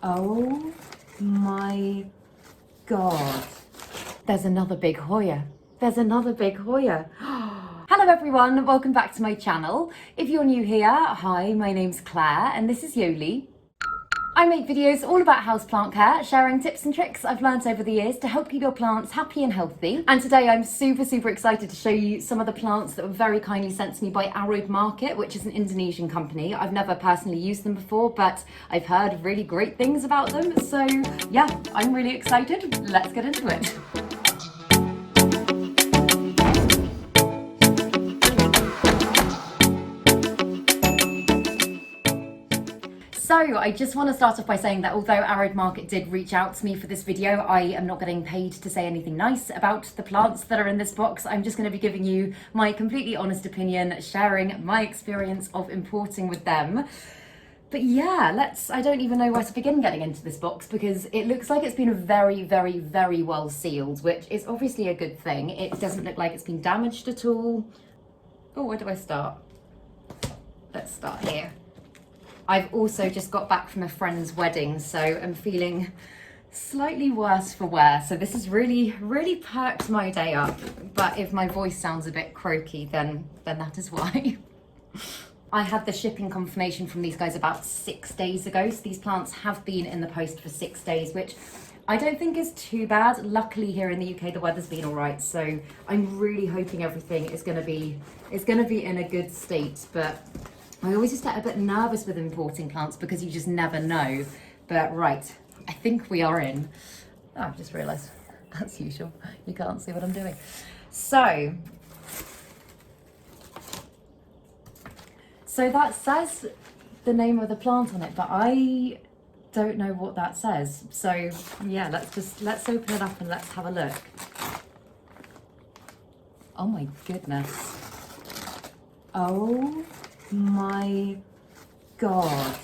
Oh my God. There's another big Hoya. There's another big Hoya. Hello everyone, welcome back to my channel. If you're new here, hi, my name's Claire and this is Yoli. I make videos all about houseplant care, sharing tips and tricks I've learned over the years to help keep your plants happy and healthy. And today I'm super excited to show you some of the plants that were very kindly sent to me by Aroid Market, which is an Indonesian company. I've never personally used them before, but I've heard really great things about them. So yeah, I'm really excited. Let's get into it. So I just want to start off by saying that although Aroid Market did reach out to me for this video, I am not getting paid to say anything nice about the plants that are in this box. I'm just going to be giving you my completely honest opinion, sharing my experience of importing with them. But yeah, I don't even know where to begin getting into this box because it looks like it's been very well sealed, which is obviously a good thing. It doesn't look like it's been damaged at all. Oh, where do I start? Let's start here. I've also just got back from a friend's wedding, so I'm feeling slightly worse for wear. So this has really perked my day up. But if my voice sounds a bit croaky, then that is why. I had the shipping confirmation from these guys about 6 days ago. So these plants have been in the post for 6 days, which I don't think is too bad. Luckily here in the UK, the weather's been all right. So I'm really hoping everything is gonna be in a good state. But I always just get a bit nervous with importing plants because you just never know. But right, I think we are in. Oh, I've just realised, as usual, you can't see what I'm doing. So that says the name of the plant on it, but I don't know what that says. So yeah, let's open it up and let's have a look. Oh my goodness. Oh my God.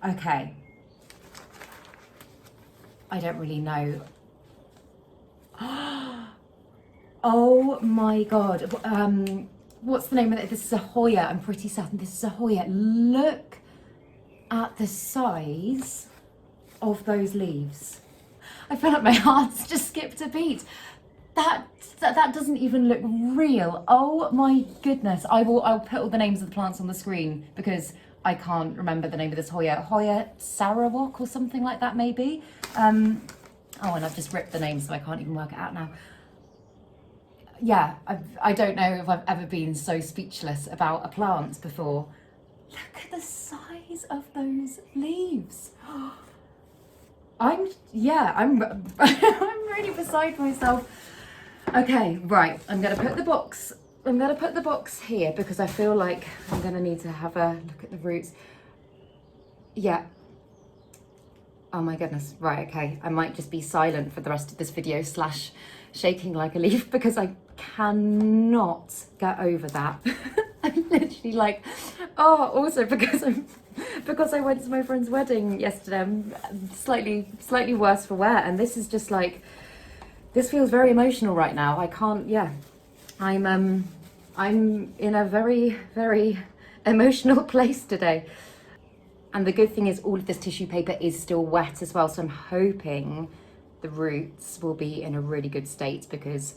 Okay. I don't really know. Oh my God. What's the name of it? This is a Hoya. I'm pretty certain this is a Hoya. Look at the size of those leaves. I feel like my heart's just skipped a beat. That doesn't even look real. Oh my goodness. I'll put all the names of the plants on the screen because I can't remember the name of this Hoya. Hoya Sarawak or something like that maybe. Oh, and I've just ripped the name so I can't even work it out now. Yeah, I don't know if I've ever been so speechless about a plant before. Look at the size of those leaves. I'm really beside myself. Okay, right, I'm gonna put the box here because I feel like I'm gonna need to have a look at the roots. Yeah. Oh my goodness, right, okay. I might just be silent for the rest of this video / shaking like a leaf because I cannot get over that. I'm literally like, oh, also because I went to my friend's wedding yesterday, I'm slightly worse for wear, and this is just like, this feels very emotional right now. I can't, yeah. I'm in a very emotional place today. And the good thing is all of this tissue paper is still wet as well. So I'm hoping the roots will be in a really good state because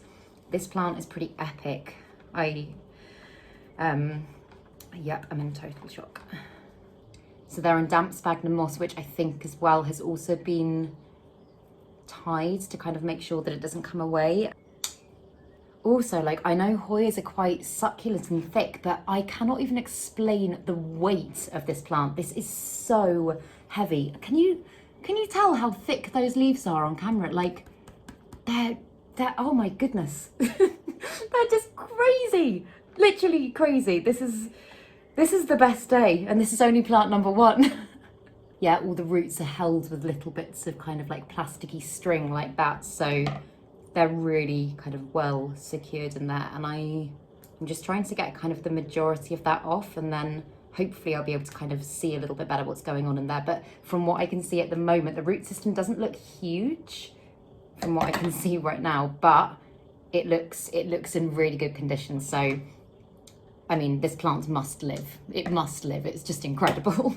this plant is pretty epic. Yep, I'm in total shock. So they're in damp sphagnum moss, which I think as well has also been tied to kind of make sure that it doesn't come away. Also, like, I know Hoyas are quite succulent and thick, but I cannot even explain the weight of this plant. This is so heavy. Can you tell how thick those leaves are on camera? Like, they're oh my goodness. They're just crazy. Literally crazy. This is the best day, and this is only plant number 1. Yeah, all the roots are held with little bits of kind of like plasticky string like that, so they're really kind of well secured in there, and I'm just trying to get kind of the majority of that off, and then hopefully I'll be able to kind of see a little bit better what's going on in there. But from what I can see at the moment, the root system doesn't look huge from what I can see right now, but it looks in really good condition. So I mean, this plant must live. It must live. It's just incredible.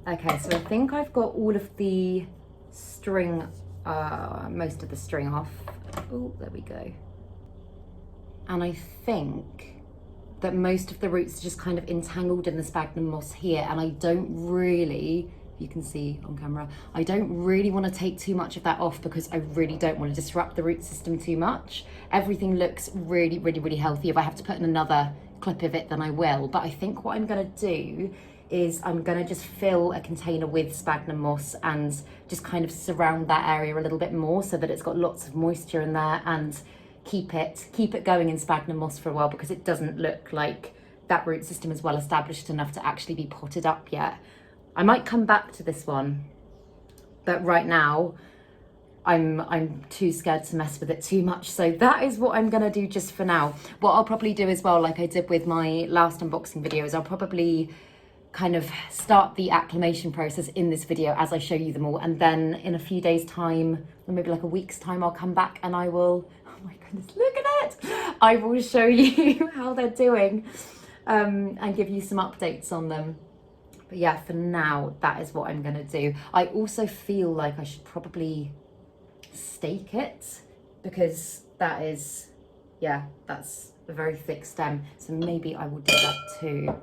Okay, so I think I've got all of the string, most of the string off. Oh, there we go. And I think that most of the roots are just kind of entangled in the sphagnum moss here, and I don't really, you can see on camera, I don't really want to take too much of that off because I really don't want to disrupt the root system too much. Everything looks really, really, really healthy. If I have to put in another clip of it, then I will. But I think what I'm going to do is I'm going to just fill a container with sphagnum moss and just kind of surround that area a little bit more so that it's got lots of moisture in there, and keep it going in sphagnum moss for a while, because it doesn't look like that root system is well established enough to actually be potted up yet. I might come back to this one, but right now I'm too scared to mess with it too much. So that is what I'm gonna do just for now. What I'll probably do as well, like I did with my last unboxing video, is I'll probably kind of start the acclimation process in this video as I show you them all, and then in a few days time, or maybe like a week's time, I'll come back and I will, oh my goodness, look at it, I will show you how they're doing, and give you some updates on them. But yeah, for now, that is what I'm gonna do. I also feel like I should probably stake it, because that is, yeah, that's a very thick stem, so maybe I will do that too.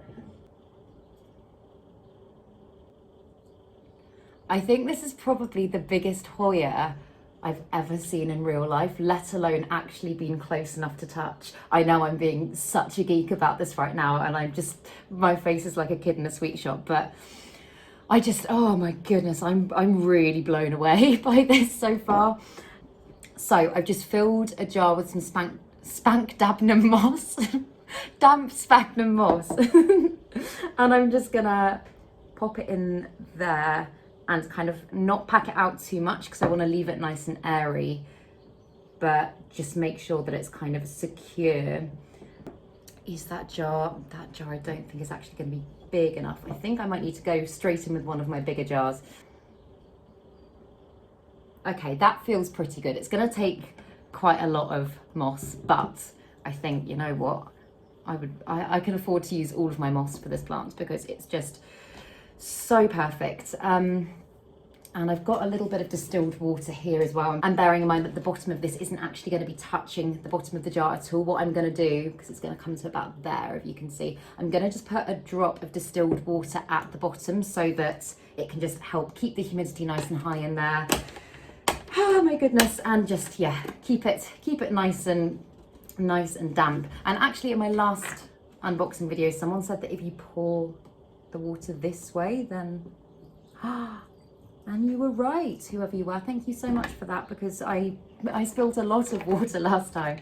I think this is probably the biggest Hoya I've ever seen in real life, let alone actually being close enough to touch. I know I'm being such a geek about this right now, and I'm just, my face is like a kid in a sweet shop, but I just, oh my goodness, I'm really blown away by this so far. So I've just filled a jar with some spank dabnum moss, damp sphagnum moss, and I'm just gonna pop it in there and kind of not pack it out too much because I want to leave it nice and airy, but just make sure that it's kind of secure. Is that jar I don't think is actually going to be big enough. I think I might need to go straight in with one of my bigger jars. Okay, that feels pretty good. It's going to take quite a lot of moss, but I think, you know what, I can afford to use all of my moss for this plant because it's just so perfect. And I've got a little bit of distilled water here as well. And bearing in mind that the bottom of this isn't actually going to be touching the bottom of the jar at all, what I'm going to do, because it's going to come to about there, if you can see, I'm going to just put a drop of distilled water at the bottom so that it can just help keep the humidity nice and high in there. Oh my goodness, and just, yeah, keep it nice and damp. And actually in my last unboxing video, someone said that if you pour the water this way, then and you were right, whoever you were. Thank you so much for that, because I spilled a lot of water last time.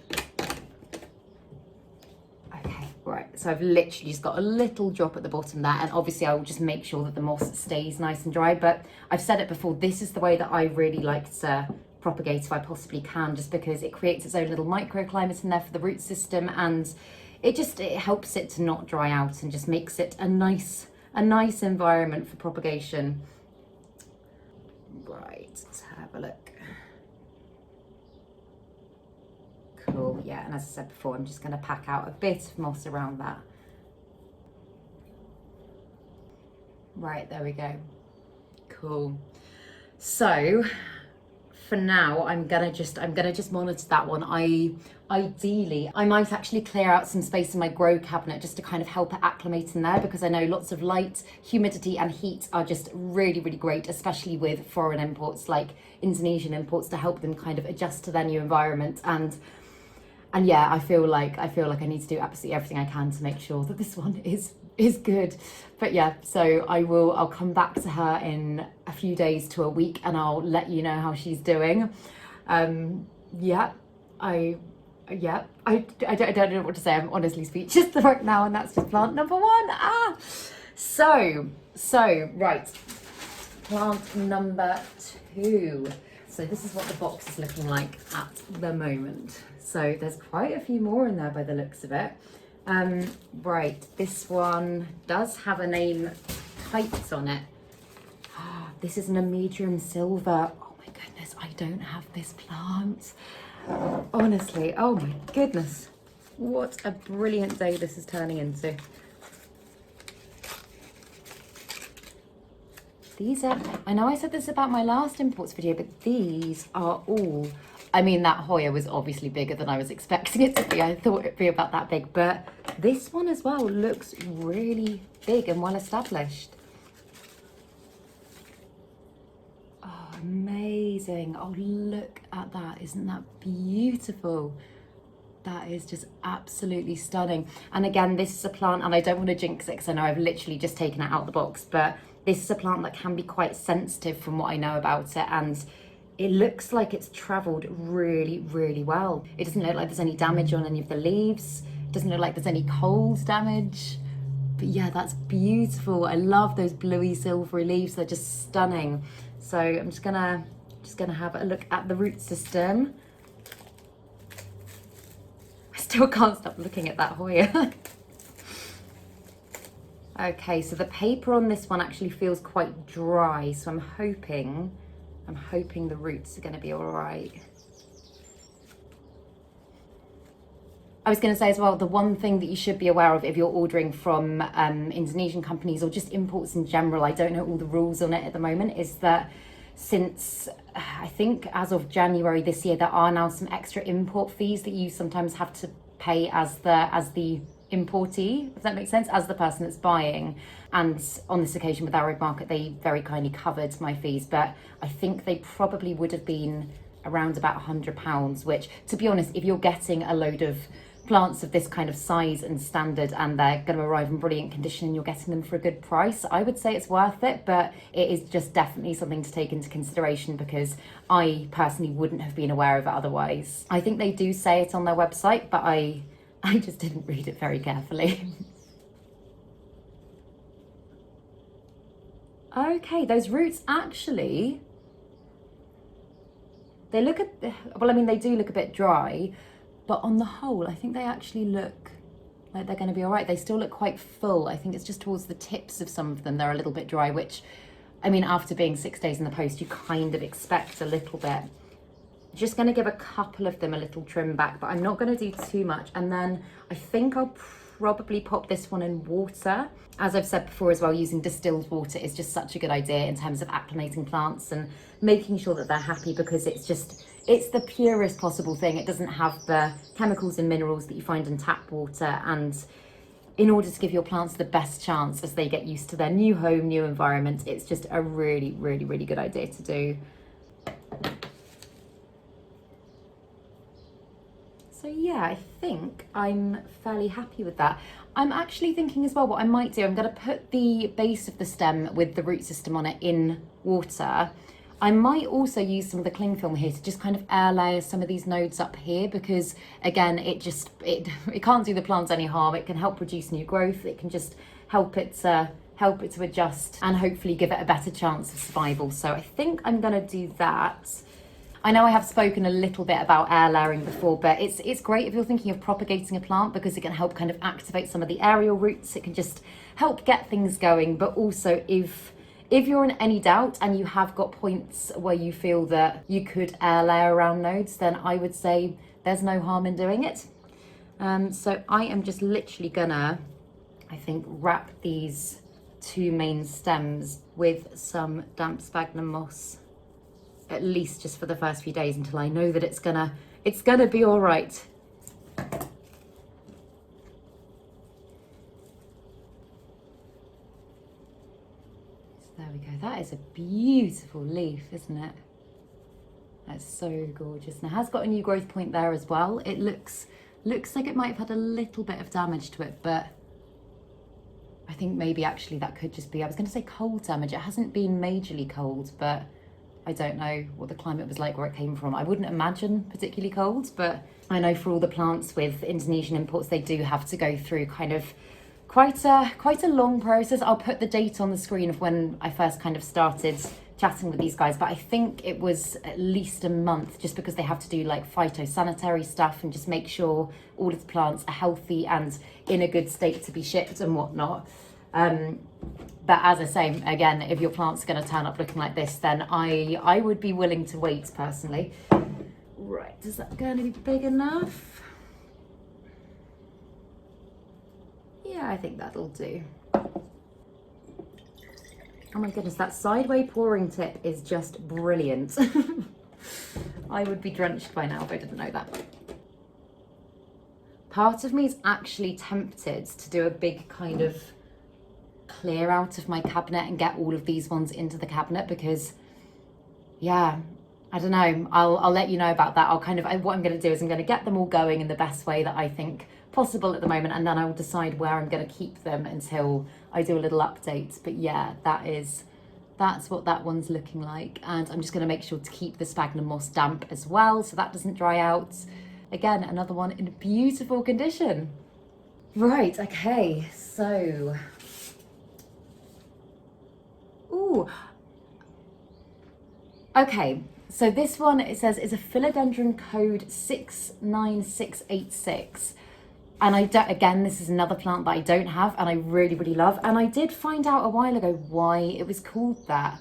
Okay, right, so I've literally just got a little drop at the bottom there, and obviously I will just make sure that the moss stays nice and dry, but I've said it before, this is the way that I really like to propagate if I possibly can, just because it creates its own little microclimate in there for the root system, and it helps it to not dry out and just makes it a nice environment for propagation. Right, let's have a look. Cool, yeah, and as I said before, I'm just going to pack out a bit of moss around that. Right, there we go. Cool. So for now, I'm gonna just monitor that one. Ideally, I might actually clear out some space in my grow cabinet just to kind of help it acclimate in there, because I know lots of light, humidity and heat are just really, really great, especially with foreign imports like Indonesian imports, to help them kind of adjust to their new environment. And yeah, I feel like I need to do absolutely everything I can to make sure that this one is good. But yeah, so I'll come back to her in a few days to a week and I'll let you know how she's doing. Yeah, I don't know what to say. I'm honestly speechless right now, and that's just plant number one. So right, plant number two. So this is what the box is looking like at the moment. So there's quite a few more in there by the looks of it. Right, this one does have a name typed on it. This is an Amedium silver. Oh my goodness, I don't have this plant. Honestly, oh my goodness. What a brilliant day this is turning into. These are, I know I said this about my last imports video, but these are all, I mean, that Hoya was obviously bigger than I was expecting it to be. I thought it'd be about that big, but this one as well looks really big and well established. Oh, amazing. Oh, look at that. Isn't that beautiful? That is just absolutely stunning. And again, this is a plant, and I don't want to jinx it because I know I've literally just taken it out of the box, but this is a plant that can be quite sensitive from what I know about it, and it looks like it's travelled really, really well. It doesn't look like there's any damage on any of the leaves. It doesn't look like there's any cold damage. But yeah, that's beautiful. I love those bluey silvery leaves. They're just stunning. So I'm just gonna have a look at the root system. I still can't stop looking at that Hoya. Okay, so the paper on this one actually feels quite dry, so I'm hoping the roots are going to be all right. I was going to say as well, the one thing that you should be aware of if you're ordering from Indonesian companies or just imports in general, I don't know all the rules on it at the moment, is that since I think as of January this year, there are now some extra import fees that you sometimes have to pay as the importee, if that makes sense, as the person that's buying. And on this occasion with Aroid Market, they very kindly covered my fees, but I think they probably would have been around about £100, which, to be honest, if you're getting a load of plants of this kind of size and standard and they're going to arrive in brilliant condition and you're getting them for a good price, I would say it's worth it. But it is just definitely something to take into consideration because I personally wouldn't have been aware of it otherwise. I think they do say it on their website, but I just didn't read it very carefully. Okay, those roots actually, they look well, I mean, they do look a bit dry, but on the whole, I think they actually look like they're going to be all right. They still look quite full. I think it's just towards the tips of some of them, they're a little bit dry, which, I mean, after being 6 days in the post, you kind of expect a little bit. Just going to give a couple of them a little trim back, but I'm not going to do too much. And then I think I'll probably pop this one in water. As I've said before as well, using distilled water is just such a good idea in terms of acclimating plants and making sure that they're happy, because it's the purest possible thing. It doesn't have the chemicals and minerals that you find in tap water, and in order to give your plants the best chance as they get used to their new home, new environment, it's just a really, really, really good idea to do. So yeah, I think I'm fairly happy with that. I'm actually thinking as well what I might do, I'm going to put the base of the stem with the root system on it in water. I might also use some of the cling film here to just kind of air layer some of these nodes up here, because again, it can't do the plants any harm. It can help produce new growth. It can just help it to adjust and hopefully give it a better chance of survival. So I think I'm going to do that. I know I have spoken a little bit about air layering before, but it's great if you're thinking of propagating a plant, because it can help kind of activate some of the aerial roots. It can just help get things going. But also if you're in any doubt and you have got points where you feel that you could air layer around nodes, then I would say there's no harm in doing it. So I am just literally gonna, I think, wrap these two main stems with some damp sphagnum moss, at least just for the first few days until I know that it's gonna be all right. So there we go. That is a beautiful leaf, isn't it? That's so gorgeous. And it has got a new growth point there as well. It looks like it might have had a little bit of damage to it, but I think maybe actually that could just be, I was going to say cold damage. It hasn't been majorly cold, but I don't know what the climate was like where it came from. I wouldn't imagine particularly cold, but I know for all the plants with Indonesian imports, they do have to go through kind of quite a long process. I'll put the date on the screen of when I first kind of started chatting with these guys, but I think it was at least a month, just because they have to do like phytosanitary stuff and just make sure all of the plants are healthy and in a good state to be shipped and whatnot. But as I say, again, if your plant's going to turn up looking like this, then I would be willing to wait personally. Right, is that going to be big enough? Yeah, I think that'll do. Oh my goodness, that sideway pouring tip is just brilliant. I would be drenched by now if I didn't know that. Part of me is actually tempted to do a big kind of clear out of my cabinet and get all of these ones into the cabinet because, yeah, I don't know. I'll let you know about that. What I'm going to do is I'm going to get them all going in the best way that I think possible at the moment, and then I will decide where I'm going to keep them until I do a little update. But yeah, that's what that one's looking like. And I'm just going to make sure to keep the sphagnum moss damp as well so that doesn't dry out. Again, another one in beautiful condition. Right, okay, so... Ooh. Okay, so this one, it says, is a Philodendron code 69686. And again, this is another plant that I don't have and I really, really love. And I did find out a while ago why it was called that.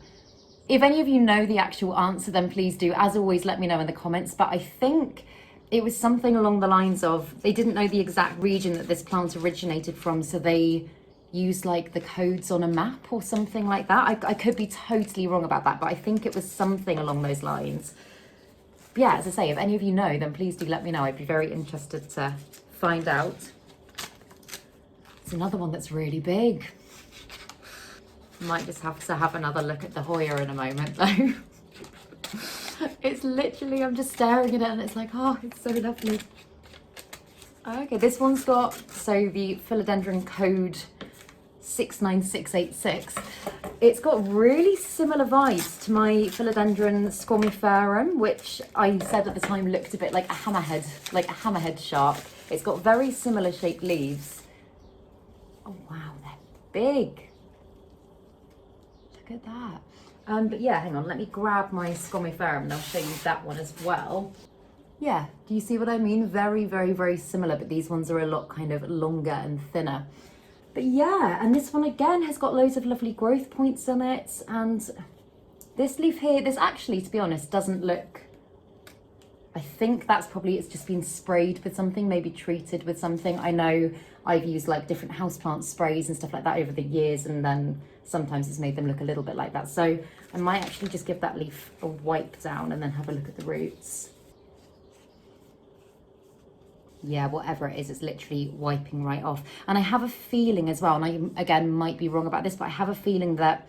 If any of you know the actual answer, then please do. As always, let me know in the comments. But I think it was something along the lines of, they didn't know the exact region that this plant originated from, so they used like the codes on a map or something like that. I could be totally wrong about that, but I think it was something along those lines. But yeah, as I say, if any of you know, then please do let me know. I'd be very interested to find out. It's another one that's really big. Might just have to have another look at the Hoya in a moment though. It's literally, I'm just staring at it and it's like, oh, it's so lovely. Okay, this one's got, so the Philodendron code 69686. It's got really similar vibes to my Philodendron squamiferum, which I said at the time looked a bit like a hammerhead shark. It's got very similar shaped leaves. Oh wow, they're big. Look at that. But yeah, hang on, let me grab my squamiferum and I'll show you that one as well. Yeah, do you see what I mean? Very, very, very similar, but these ones are a lot kind of longer and thinner. But yeah, and this one again has got loads of lovely growth points on it. And this leaf here, this actually, to be honest, doesn't look, I think that's probably, it's just been sprayed with something, maybe treated with something. I know I've used like different houseplant sprays and stuff like that over the years, and then sometimes it's made them look a little bit like that. So I might actually just give that leaf a wipe down and then have a look at the roots. Yeah, whatever it is, it's literally wiping right off. And I have a feeling as well, and I, again, might be wrong about this, but I have a feeling that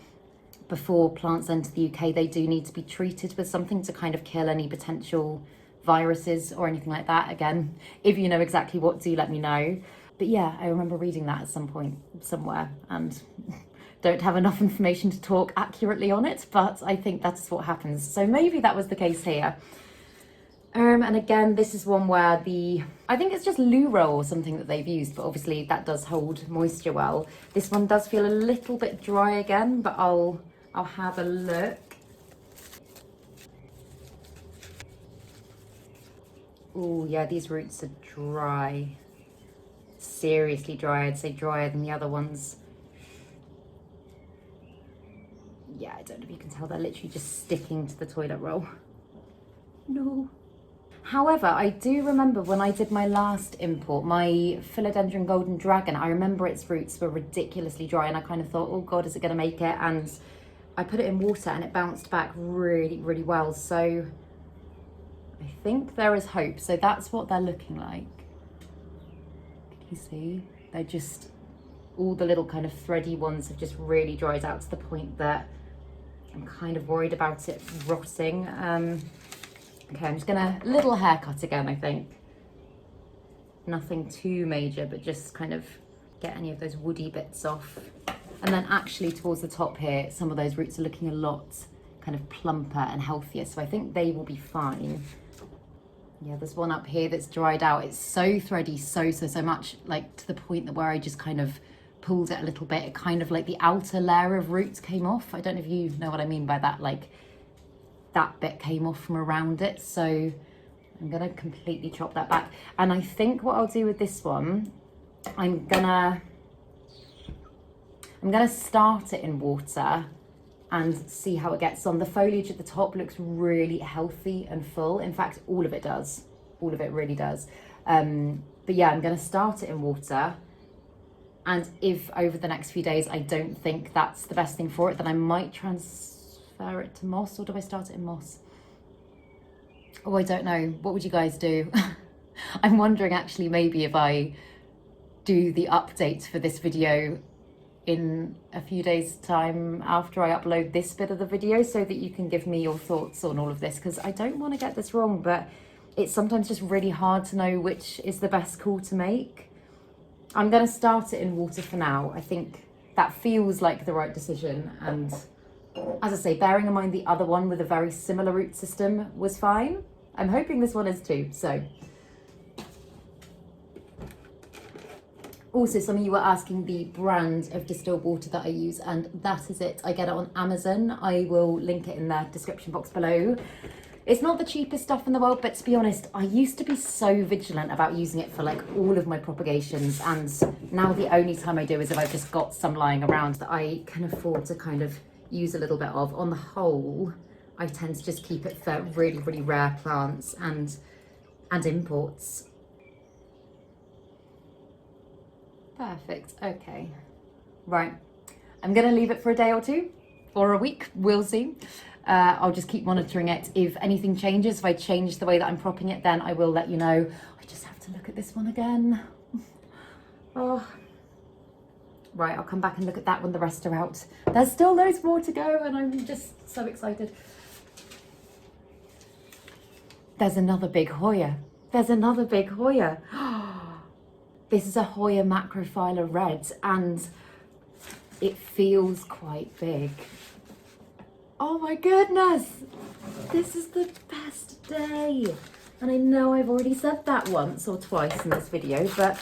before plants enter the UK, they do need to be treated with something to kind of kill any potential viruses or anything like that. Again, if you know exactly what, do let me know. But yeah, I remember reading that at some point somewhere, and don't have enough information to talk accurately on it, but I think that's what happens. So maybe that was the case here. And again, this is one where I think it's just Luro or something that they've used, but obviously that does hold moisture well. This one does feel a little bit dry again, but I'll have a look. Oh yeah, these roots are dry. Seriously dry, I'd say drier than the other ones. Yeah, I don't know if you can tell, they're literally just sticking to the toilet roll. No. However, I do remember when I did my last import, my Philodendron Golden Dragon, I remember its roots were ridiculously dry and I kind of thought, oh God, is it going to make it? And I put it in water and it bounced back really, really well. So I think there is hope. So that's what they're looking like. Can you see? They're just, all the little kind of thready ones have just really dried out to the point that I'm kind of worried about it rotting. Okay, I'm just gonna, little haircut again, I think. Nothing too major, but just kind of get any of those woody bits off. And then actually towards the top here, some of those roots are looking a lot kind of plumper and healthier. So I think they will be fine. Yeah, there's one up here that's dried out. It's so thready, so much, like to the point that where I just kind of pulled it a little bit. It kind of like the outer layer of roots came off. I don't know if you know what I mean by that, like that bit came off from around it. So I'm gonna completely chop that back. And I think what I'll do with this one, I'm gonna start it in water and see how it gets on. The foliage at the top looks really healthy and full. In fact, all of it does. All of it really does. But yeah, I'm gonna start it in water And if over the next few days I don't think that's the best thing for it, then I might transfer it to moss, or do I start it in moss? Oh, I don't know. What would you guys do? I'm wondering actually maybe if I do the update for this video in a few days time after I upload this bit of the video, so that you can give me your thoughts on all of this, because I don't want to get this wrong, but it's sometimes just really hard to know which is the best call to make. I'm going to start it in water for now. I think that feels like the right decision, and as I say, bearing in mind the other one with a very similar root system was fine. I'm hoping this one is too, so. Also, some of you were asking the brand of distilled water that I use, and that is it. I get it on Amazon. I will link it in the description box below. It's not the cheapest stuff in the world, but to be honest, I used to be so vigilant about using it for like all of my propagations, and now the only time I do is if I've just got some lying around that I can afford to kind of use a little bit of. On the whole, I tend to just keep it for really, really rare plants and imports. Perfect, okay. Right, I'm gonna leave it for a day or two, or a week, we'll see. I'll just keep monitoring it. If anything changes, if I change the way that I'm propping it, then I will let you know. I just have to look at this one again. Oh. Right, I'll come back and look at that when the rest are out. There's still loads more to go, and I'm just so excited. There's another big Hoya. There's another big Hoya. This is a Hoya Macrophylla red, and it feels quite big. Oh my goodness, this is the best day. And I know I've already said that once or twice in this video, but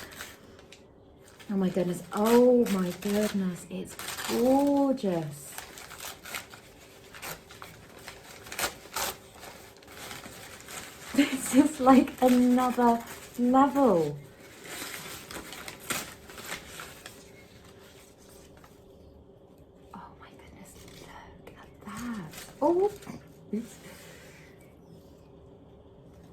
oh my goodness, it's gorgeous. This is like another level. Oh, oops.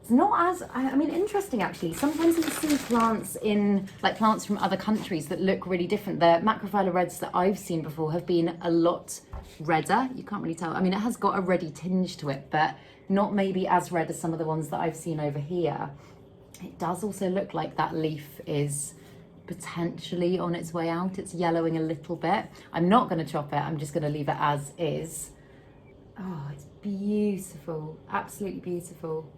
It's not as, I mean, interesting actually. Sometimes you see plants in, like plants from other countries that look really different. The Macrophylla reds that I've seen before have been a lot redder. You can't really tell. I mean, it has got a reddy tinge to it, but not maybe as red as some of the ones that I've seen over here. It does also look like that leaf is potentially on its way out. It's yellowing a little bit. I'm not going to chop it. I'm just going to leave it as is. Oh, it's beautiful, absolutely beautiful.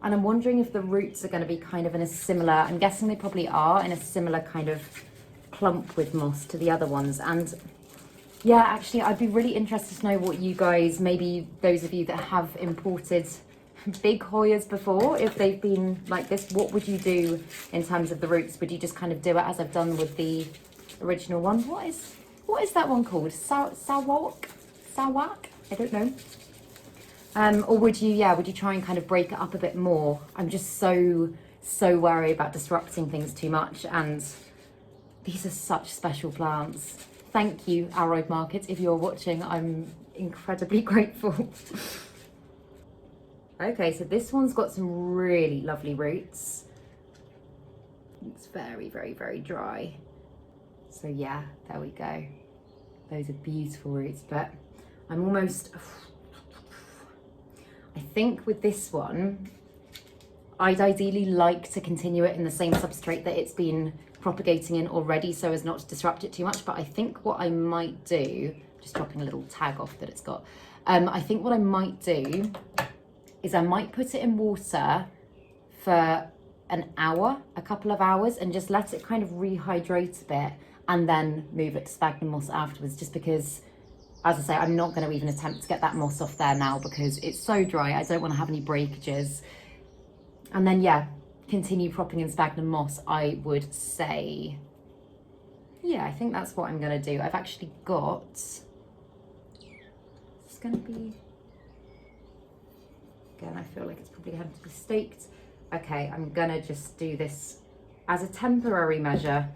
And I'm wondering if the roots are going to be kind of in a similar, I'm guessing they probably are, in a similar kind of clump with moss to the other ones. And yeah, actually, I'd be really interested to know what you guys, maybe those of you that have imported big Hoyas before, if they've been like this, what would you do in terms of the roots? Would you just kind of do it as I've done with the original one? What is that one called? Sawak? I don't know. Or would you try and kind of break it up a bit more? I'm just so worried about disrupting things too much, and these are such special plants. Thank you, Aroid Market, if you're watching. I'm incredibly grateful. Okay, so this one's got some really lovely roots. It's very, very, very dry. So yeah, there we go. Those are beautiful roots, but I'm almost, I think with this one, I'd ideally like to continue it in the same substrate that it's been propagating in already, so as not to disrupt it too much. But I think what I might do, just dropping a little tag off that it's got, I think what I might do is I might put it in water for an hour, a couple of hours, and just let it kind of rehydrate a bit, and then move it to sphagnum moss afterwards, just because, as I say, I'm not going to even attempt to get that moss off there now because it's so dry. I don't want to have any breakages. And then, yeah, continue propping in sphagnum moss, I would say. Yeah, I think that's what I'm going to do. I've actually got, it's going to be, again, I feel like it's probably going to be staked. Okay, I'm going to just do this as a temporary measure.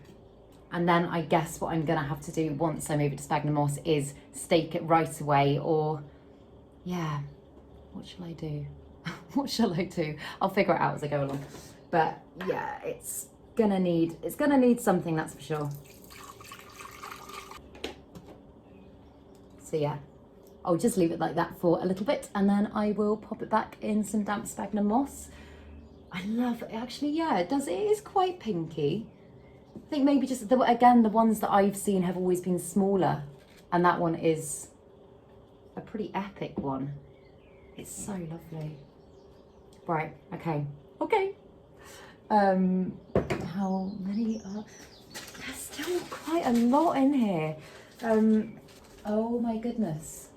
And then I guess what I'm going to have to do once I move it to sphagnum moss is stake it right away, or, yeah, what shall I do? What shall I do? I'll figure it out as I go along. But yeah, it's gonna need something, that's for sure. So yeah, I'll just leave it like that for a little bit and then I will pop it back in some damp sphagnum moss. I love it. Actually, yeah, it is quite pinky. I think maybe just, again, the ones that I've seen have always been smaller, and that one is a pretty epic one. It's so lovely. Right, okay. How many are, there's still quite a lot in here. Oh my goodness.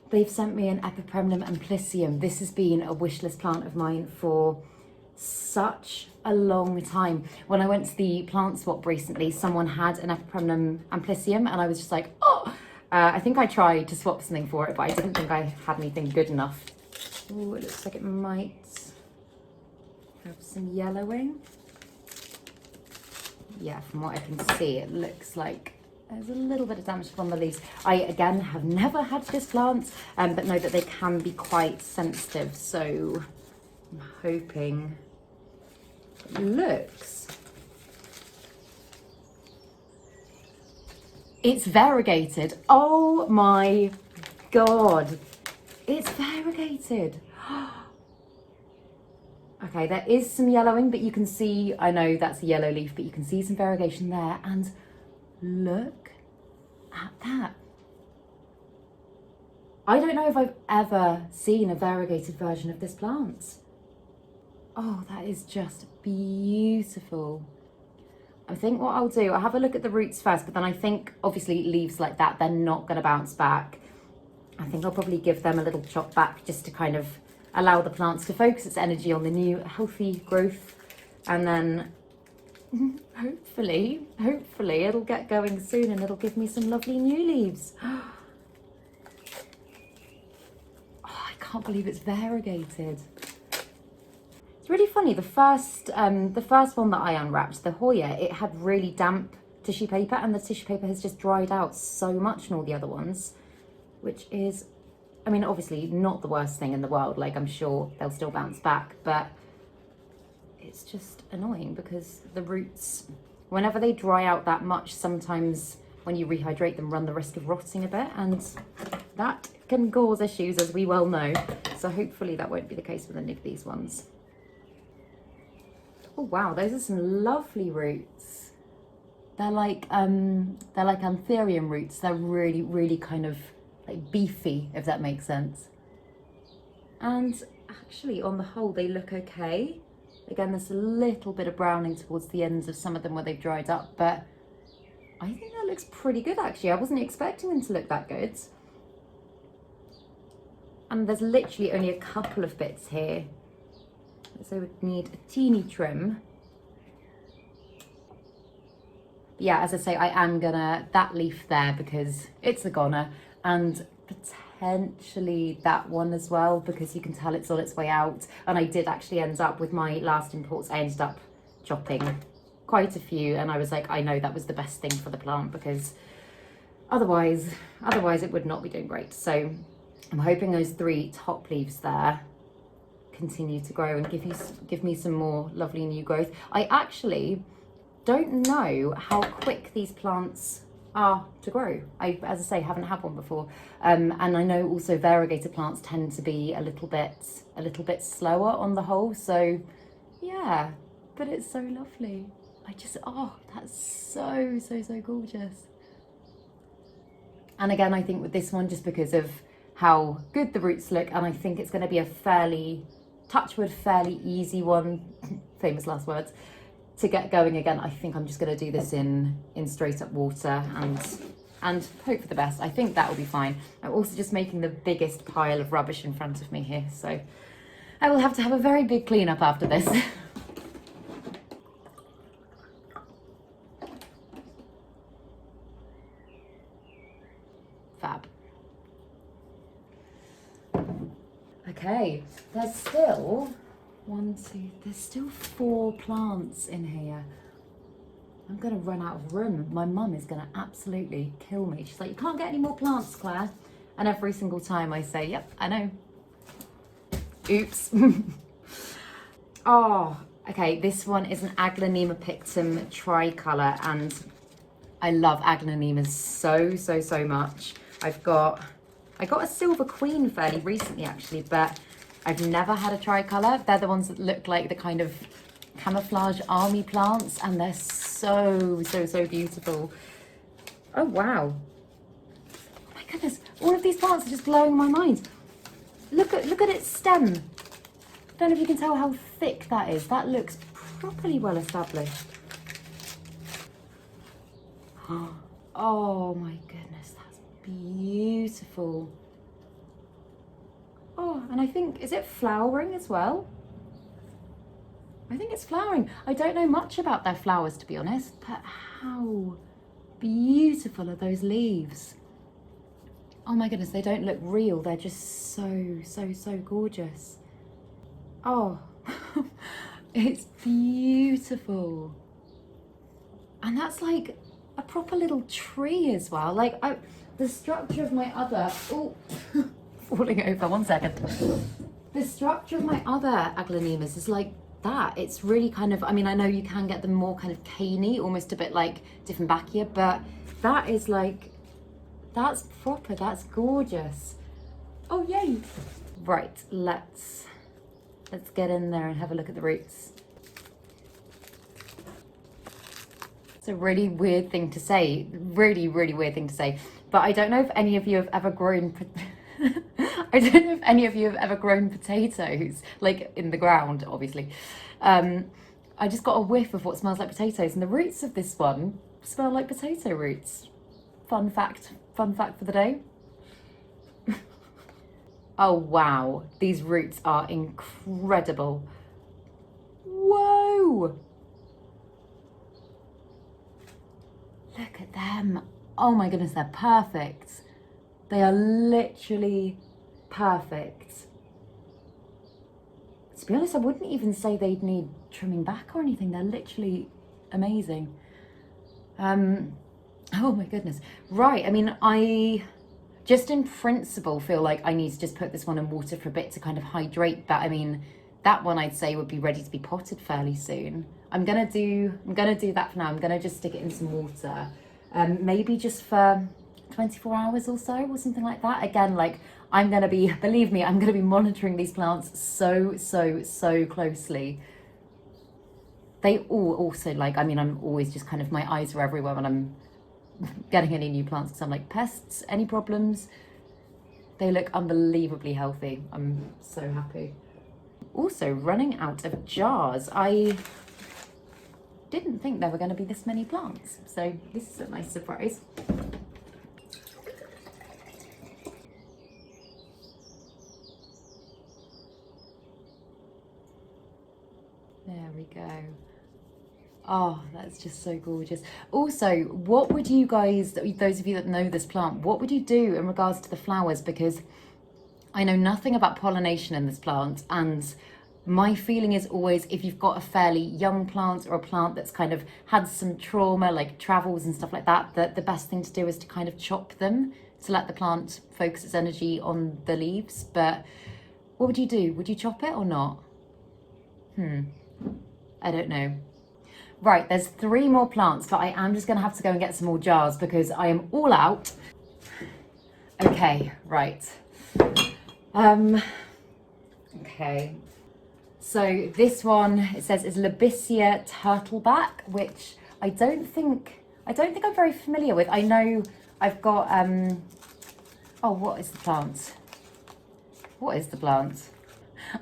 They've sent me an Epipremnum amplicium. This has been a wish list plant of mine for such a long time. When I went to the plant swap recently, someone had an Epipremnum amplicium and I was just like, oh! I think I tried to swap something for it, but I didn't think I had anything good enough. Oh, it looks like it might have some yellowing. Yeah, from what I can see, it looks like there's a little bit of damage on the leaves. I, again, have never had this plant, but know that they can be quite sensitive. So I'm hoping it looks. It's variegated. Oh my God. It's variegated. Okay, there is some yellowing, but you can see, I know that's a yellow leaf, but you can see some variegation there. And look at that. I don't know if I've ever seen a variegated version of this plant. Oh, that is just beautiful. I think what I'll do, I'll have a look at the roots first, but then I think obviously leaves like that, they're not going to bounce back. I think I'll probably give them a little chop back just to kind of allow the plants to focus its energy on the new healthy growth. And then hopefully it'll get going soon and it'll give me some lovely new leaves. Oh, I can't believe it's variegated. It's really funny, the first one that I unwrapped, the Hoya, it had really damp tissue paper and the tissue paper has just dried out so much in all the other ones, which is, I mean, obviously not the worst thing in the world, like I'm sure they'll still bounce back, but it's just annoying because the roots, whenever they dry out that much, sometimes when you rehydrate them, run the risk of rotting a bit, and that can cause issues, as we well know. So hopefully that won't be the case with any of these ones. Oh wow, those are some lovely roots. They're like Anthurium roots. They're really, really kind of like beefy, if that makes sense. And actually, on the whole, they look okay. Again, there's a little bit of browning towards the ends of some of them where they've dried up, but I think that looks pretty good actually. I wasn't expecting them to look that good. And there's literally only a couple of bits here. So we need a teeny trim. But yeah, as I say, I am gonna, that leaf there because it's a goner, and potentially that one as well because you can tell it's on its way out. And I did actually end up with my last imports, I ended up chopping quite a few, and I was like, I know that was the best thing for the plant because otherwise it would not be doing great. So I'm hoping those 3 top leaves there continue to grow and give me some more lovely new growth. I actually don't know how quick these plants are to grow. I, as I say, haven't had one before, and I know also variegated plants tend to be a little bit slower on the whole. So yeah, but it's so lovely. I just, oh, that's so gorgeous. And again, I think with this one, just because of how good the roots look, and I think it's going to be a fairly, touchwood, fairly easy one, famous last words, to get going again. I think I'm just going to do this in straight up water and hope for the best. I think that will be fine. I'm also just making the biggest pile of rubbish in front of me here, so I will have to have a very big cleanup after this. Fab. Okay, there's still there's still 4 plants in here. I'm gonna run out of room. My mum is gonna absolutely kill me. She's like, you can't get any more plants, Claire. And every single time I say, yep, I know. Oops. Oh, okay, this one is an Aglaonema Pictum tricolour, and I love Aglaonemas so much. I got a silver queen fairly recently actually, but I've never had a tricolour. They're the ones that look like the kind of camouflage army plants, and they're so beautiful. Oh wow. Oh my goodness, all of these plants are just blowing my mind. Look at its stem. I don't know if you can tell how thick that is. That looks properly well established. Oh my goodness, that's beautiful. Oh, and I think, is it flowering as well? I think it's flowering. I don't know much about their flowers, to be honest, but how beautiful are those leaves? Oh my goodness, they don't look real. They're just so gorgeous. Oh, it's beautiful. And that's like a proper little tree as well. Like the structure of my other, oh, falling over, 1 second. The structure of my other Aglaonemas is like that. It's really kind of, I mean, I know you can get them more kind of caney, almost a bit like Dieffenbachia, but that is like, that's proper, that's gorgeous. Oh, yay. Right, let's get in there and have a look at the roots. It's a really weird thing to say, really weird thing to say, but I don't know if any of you have ever grown I don't know if any of you have ever grown potatoes, like in the ground, obviously. I just got a whiff of what smells like potatoes, and the roots of this one smell like potato roots. Fun fact for the day. Oh wow, these roots are incredible. Whoa! Look at them. Oh my goodness, they're perfect. They are literally perfect. To be honest, I wouldn't even say they'd need trimming back or anything. They're literally amazing. Oh my goodness. Right, I mean, I just in principle feel like I need to just put this one in water for a bit to kind of hydrate, but I mean, that one I'd say would be ready to be potted fairly soon. I'm gonna do that for now. I'm gonna just stick it in some water, maybe just for 24 hours or so, or something like that. Again, like I'm gonna be, believe me, I'm gonna be monitoring these plants so closely. They all also, like, I mean, I'm always just kind of, my eyes are everywhere when I'm getting any new plants, because I'm like, pests, any problems? They look unbelievably healthy. I'm so happy. Also running out of jars. I didn't think there were going to be this many plants, so this is a nice surprise. There we go. Oh, that's just so gorgeous. Also, what would you guys, those of you that know this plant, what would you do in regards to the flowers? Because I know nothing about pollination in this plant, and my feeling is always, if you've got a fairly young plant or a plant that's kind of had some trauma, like travels and stuff like that, that the best thing to do is to kind of chop them to let the plant focus its energy on the leaves. But what would you do? Would you chop it or not? I don't know. Right, there's 3 more plants, but I am just going to have to go and get some more jars because I am all out. Okay, right. Okay. So this one, it says, is Lubecia Turtleback, which I don't think I'm very familiar with. I know I've got, oh, what is the plant? What is the plant?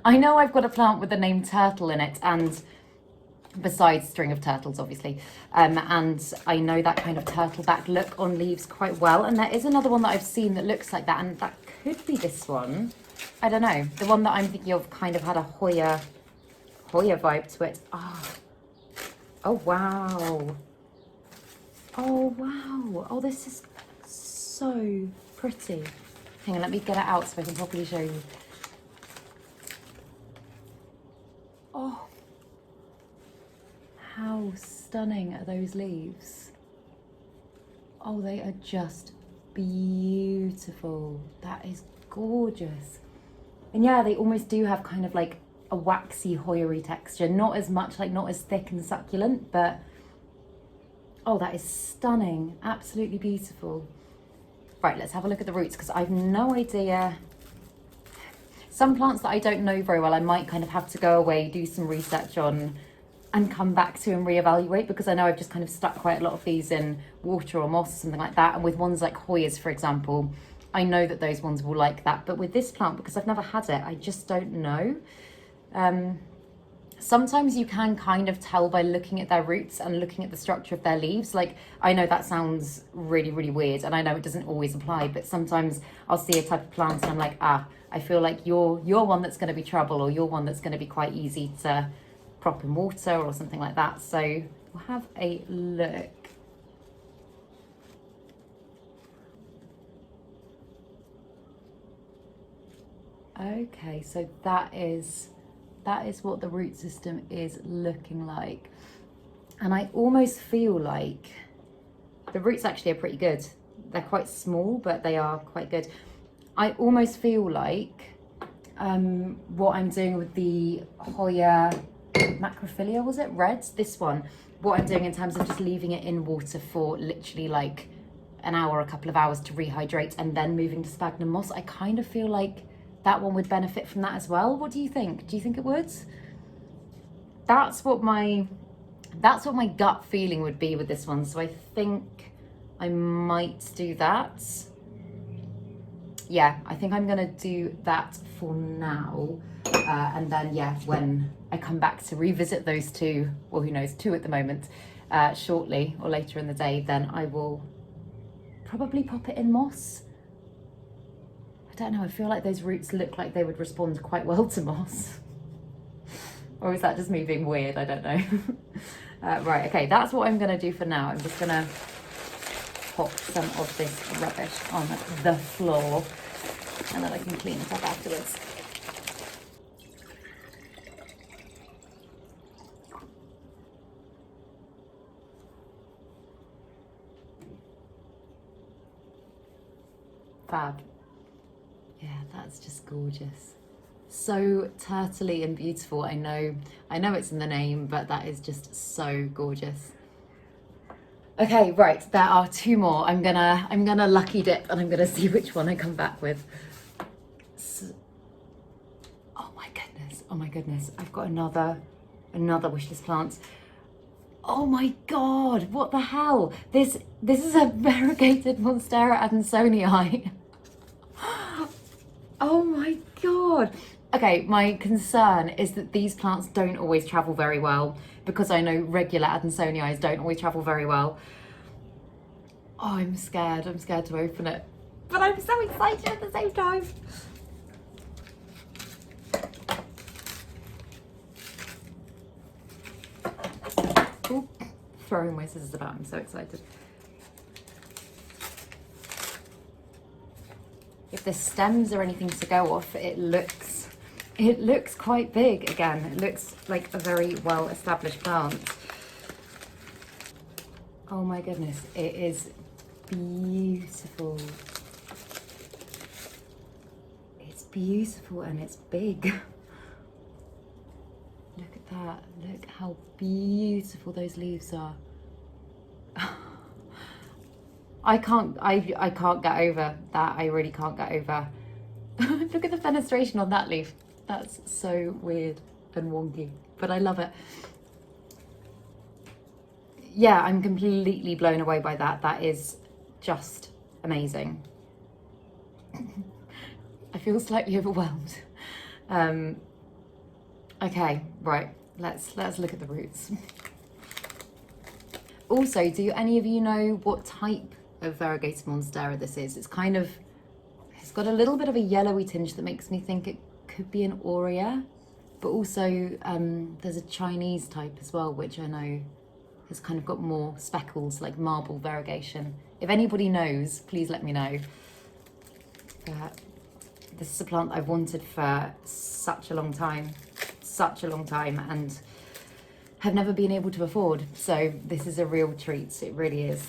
I know I've got a plant with the name Turtle in it, and besides string of turtles, obviously. And I know that kind of turtleback look on leaves quite well. And there is another one that I've seen that looks like that, and that could be this one. I don't know. The one that I'm thinking of kind of had a Hoya vibe to it. Oh wow. Oh wow. Oh, this is so pretty. Hang on, let me get it out so I can properly show you. Oh, how stunning are those leaves? Oh, they are just beautiful. That is gorgeous. And yeah, they almost do have kind of like a waxy Hoya-y texture. Not as much, like not as thick and succulent, but Oh, that is stunning. Absolutely beautiful. Right, let's have a look at the roots because I've no idea. Some plants that I don't know very well, I might kind of have to go away, do some research on and come back to and reevaluate, because I know I've just kind of stuck quite a lot of these in water or moss or something like that. And with ones like Hoyas, for example, I know that those ones will like that. But with this plant, because I've never had it, I just don't know. Sometimes you can kind of tell by looking at their roots and looking at the structure of their leaves. Like, I know that sounds really, really weird, and I know it doesn't always apply, but sometimes I'll see a type of plant and I'm like, I feel like you're one that's going to be trouble, or you're one that's going to be quite easy to prop in water or something like that. So we'll have a look. Okay, so that is what the root system is looking like. And I almost feel like the roots actually are pretty good. They're quite small, but they are quite good. I almost feel like what I'm doing with the Hoya Macrophylla, was it? Reds, this one. What I'm doing in terms of just leaving it in water for literally like an hour, a couple of hours to rehydrate, and then moving to sphagnum moss. I kind of feel like that one would benefit from that as well. What do you think? Do you think it would? That's what my gut feeling would be with this one. So I think I might do that. Yeah, I think I'm gonna do that for now. And then, yeah, when I come back to revisit those two, well, who knows, two at the moment, shortly or later in the day, then I will probably pop it in moss. I don't know, I feel like those roots look like they would respond quite well to moss. Or is that just me being weird? I don't know. Right, okay, that's what I'm gonna do for now. I'm just gonna pop some of this rubbish on the floor, and then I can clean it up afterwards. Fab. Yeah, that's just gorgeous. So turtly and beautiful. I know it's in the name, but that is just so gorgeous. Okay, right, there are two more. I'm gonna lucky dip and I'm gonna see which one I come back with. So, oh my goodness, I've got another wishlist plant. Oh my god, what the hell? This is a variegated Monstera adansonii. Oh my god. Okay, my concern is that these plants don't always travel very well, because I know regular adansonii don't always travel very well. Oh, I'm scared to open it, but I'm so excited at the same time. Ooh, throwing my scissors about, I'm so excited. If the stems or anything to go off, it looks quite big again. It looks like a very well established plant. Oh my goodness, it is beautiful. It's beautiful and it's big. Look at that, look how beautiful those leaves are. I can't get over that. I really can't get over. Look at the fenestration on that leaf. That's so weird and wonky, but I love it. Yeah, I'm completely blown away by that. That is just amazing. I feel slightly overwhelmed. Okay, right, let's look at the roots. Also, do any of you know what type of variegated Monstera this is? It's got a little bit of a yellowy tinge that makes me think it could be an Aurea, but also there's a Chinese type as well, which I know has kind of got more speckles, like marble variegation. If anybody knows, please let me know. But this is a plant I've wanted for such a long time, and have never been able to afford. So this is a real treat, it really is.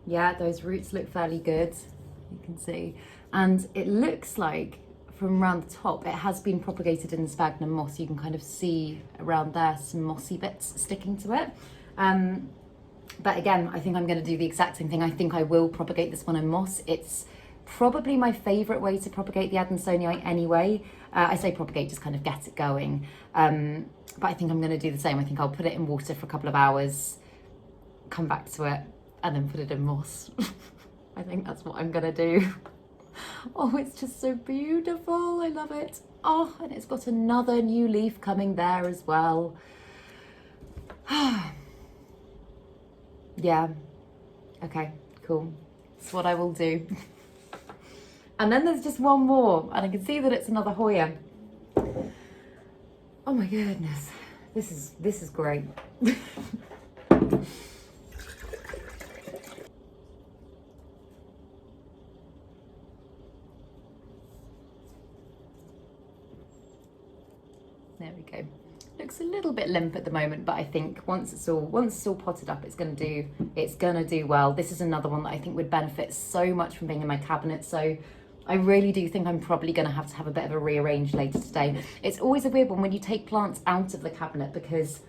Yeah, those roots look fairly good, you can see. And it looks like, from around the top, it has been propagated in the sphagnum moss. You can kind of see around there some mossy bits sticking to it. But again, I think I'm going to do the exact same thing. I think I will propagate this one in moss. It's probably my favourite way to propagate the Adansonii anyway. I say propagate, just kind of get it going. But I think I'm going to do the same. I think I'll put it in water for a couple of hours, come back to it, and then put it in moss. I think that's what I'm going to do. Oh, it's just so beautiful. I love it. Oh, and it's got another new leaf coming there as well. Yeah. Okay, cool. That's what I will do. And then there's just one more, and I can see that it's another Hoya. Oh my goodness. This is great. There we go. Looks a little bit limp at the moment, but I think once it's all potted up, it's gonna do well. This is another one that I think would benefit so much from being in my cabinet. So I really do think I'm probably gonna have to have a bit of a rearrange later today. It's always a weird one when you take plants out of the cabinet, because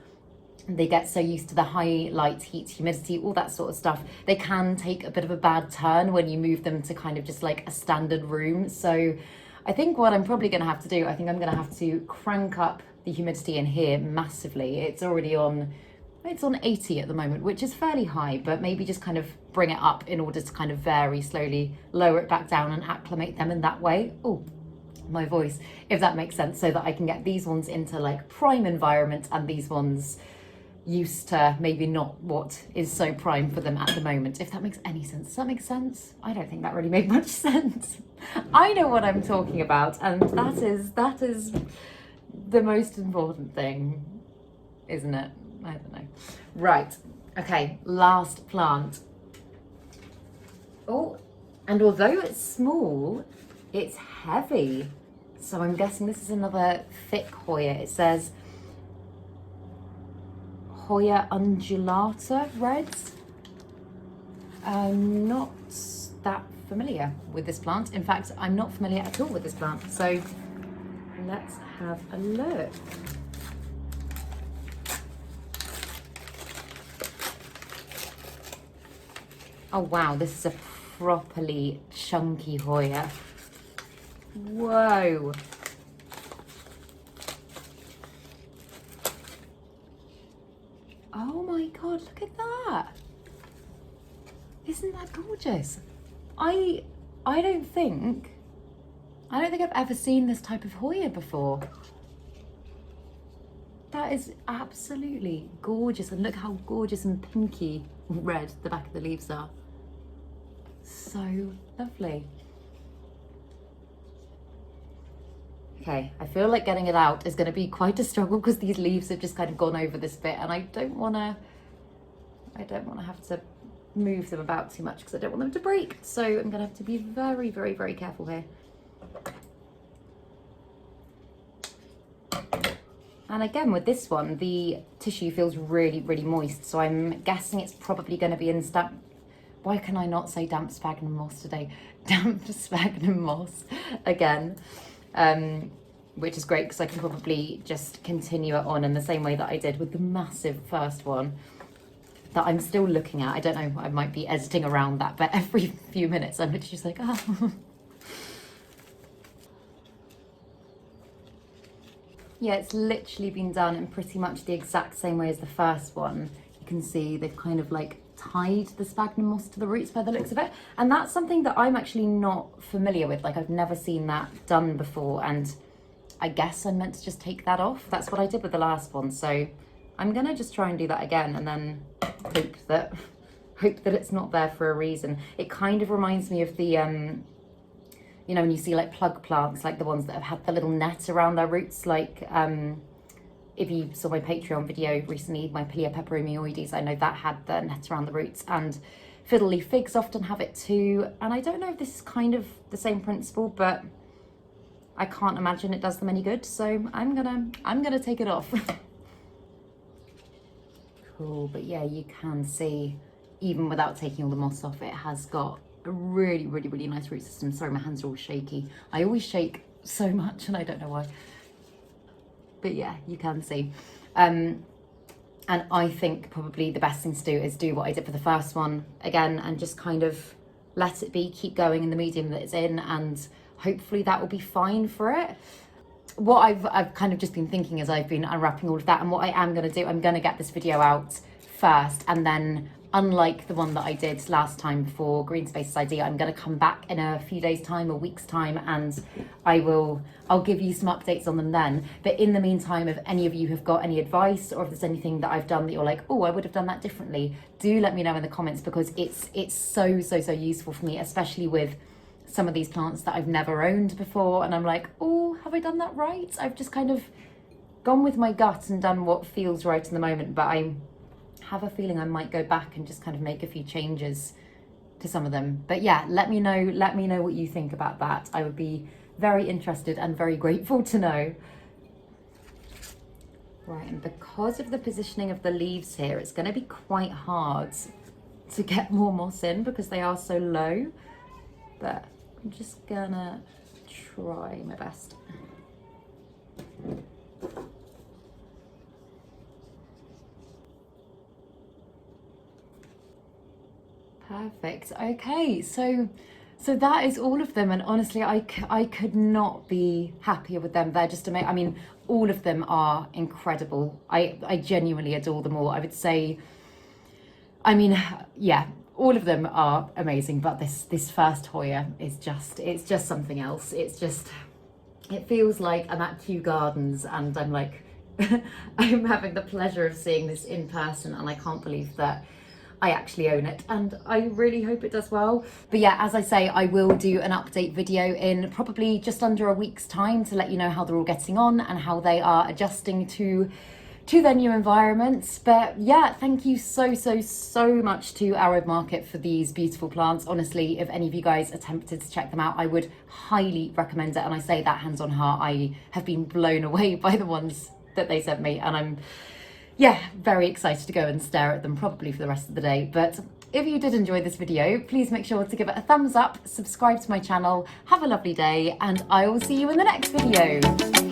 they get so used to the high light, heat, humidity, all that sort of stuff. They can take a bit of a bad turn when you move them to kind of just like a standard room. So I think what I'm probably going to have to do, I think I'm going to have to crank up the humidity in here massively. It's already on, it's on 80 at the moment, which is fairly high, but maybe just kind of bring it up in order to kind of very slowly lower it back down and acclimate them in that way. Oh, my voice, if that makes sense, so that I can get these ones into like prime environment and these ones used to maybe not what is so prime for them at the moment, if that makes any sense. Does that make sense? I don't think that really made much sense. I know what I'm talking about, and that is the most important thing, isn't it? I don't know. Right, okay, last plant. Oh, and although it's small, it's heavy. So I'm guessing this is another thick Hoya. It says Hoya undulata reds. I'm not that familiar with this plant. In fact, I'm not familiar at all with this plant. So let's have a look. Oh wow, this is a properly chunky Hoya. Whoa. Oh my god, look at that. Isn't that gorgeous? I don't think I've ever seen this type of Hoya before. That is absolutely gorgeous, and look how gorgeous and pinky red the back of the leaves are. So lovely. Okay, I feel like getting it out is going to be quite a struggle because these leaves have just kind of gone over this bit, and I don't want to have to move them about too much because I don't want them to break. So I'm going to have to be very, very, very careful here. And again, with this one, the tissue feels really, really moist. So I'm guessing it's probably going to be in damp. Why can I not say damp sphagnum moss today? Damp sphagnum moss again. Which is great because I can probably just continue it on in the same way that I did with the massive first one that I'm still looking at. I don't know, I might be editing around that, but every few minutes I'm literally just like, oh. Yeah, it's literally been done in pretty much the exact same way as the first one. You can see they've kind of like tied the sphagnum moss to the roots by the looks of it. And that's something that I'm actually not familiar with. Like I've never seen that done before. And I guess I'm meant to just take that off. That's what I did with the last one. So I'm gonna just try and do that again and then hope that it's not there for a reason. It kind of reminds me of the, you know, when you see like plug plants, like the ones that have had the little net around their roots, like, if you saw my Patreon video recently, my Pilia peperomioides, I know that had the net around the roots, and fiddle leaf figs often have it too. And I don't know if this is kind of the same principle, but I can't imagine it does them any good. So I'm gonna take it off. Cool, but yeah, you can see, even without taking all the moss off, it has got a really, really, really nice root system. Sorry, my hands are all shaky. I always shake so much and I don't know why. But yeah, you can see. And I think probably the best thing to do is do what I did for the first one again and just kind of let it be, keep going in the medium that it's in, and hopefully that will be fine for it. What I've kind of just been thinking as I've been unwrapping all of that, and what I am going to do, I'm going to get this video out first, and then unlike the one that I did last time for Green Spaces ID, I'm going to come back in a few days time, a week's time, and I'll give you some updates on them then. But in the meantime, if any of you have got any advice, or if there's anything that I've done that you're like, oh, I would have done that differently, do let me know in the comments, because it's so useful for me, especially with some of these plants that I've never owned before, and I'm like, oh, have I done that right? I've just kind of gone with my gut and done what feels right in the moment, but I have a feeling I might go back and just kind of make a few changes to some of them. But yeah, let me know what you think about that. I would be very interested and very grateful to know. Right, and because of the positioning of the leaves here, it's going to be quite hard to get more moss in because they are so low, but I'm just gonna try my best. Perfect. Okay, so that is all of them, and honestly, I could not be happier with them. They're just amazing. I mean, all of them are incredible. I genuinely adore them all. I would say, I mean, yeah, all of them are amazing, but this first Hoya is it's just something else. It feels like I'm at Kew Gardens and I'm like, I'm having the pleasure of seeing this in person, and I can't believe that I actually own it, and I really hope it does well. But yeah, as I say, I will do an update video in probably just under a week's time to let you know how they're all getting on and how they are adjusting to their new environments. But yeah, thank you so much to Aroid Market for these beautiful plants. Honestly, if any of you guys are tempted to check them out, I would highly recommend it, and I say that hands on heart. I have been blown away by the ones that they sent me, and I'm very excited to go and stare at them probably for the rest of the day. But if you did enjoy this video, please make sure to give it a thumbs up, subscribe to my channel, have a lovely day, and I will see you in the next video.